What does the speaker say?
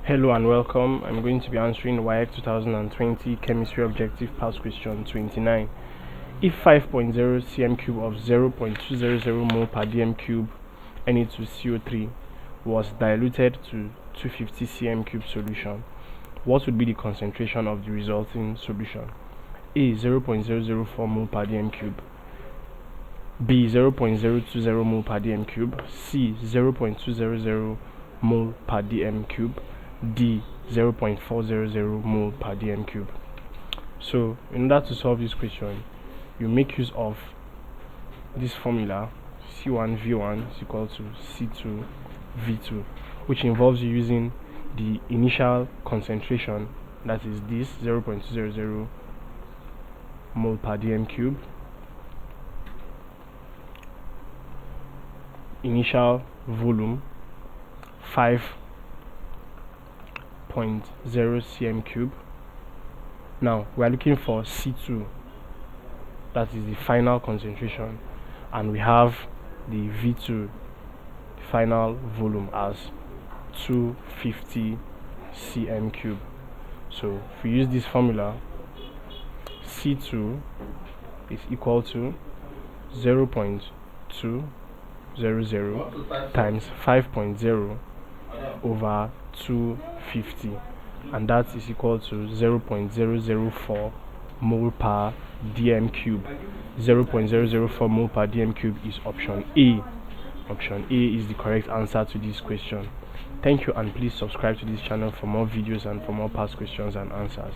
Hello and welcome. I'm going to be answering WAEC 2020 Chemistry Objective Past Question 29. If 5.0 cm cube of 0.200 mole per dm cube Na2CO3 was diluted to 250 cm cube solution, what would be the concentration of the resulting solution? A. 0.004 mole per dm cube, B. 0.020 mole per dm cube, C. 0.200 mole per dm cube, D. 0.400 mole per dm cube. So in order to solve this question, you make use of this formula C1 V1 is equal to C2 V2, which involves you using the initial concentration, that is this 0.200 mole per dm cube, initial volume 5.0 cm cube. Now we are looking for C2, that is the final concentration, and we have the V2, the final volume, as 250 cm cube. So if we use this formula, C2 is equal to 0.200 times 5.0 over 250, and that is equal to 0.004 mole per dm cube. 0.004 mole per dm cube is option A. Option A is the correct answer to this question. Thank you, and please subscribe to this channel for more videos and for more past questions and answers.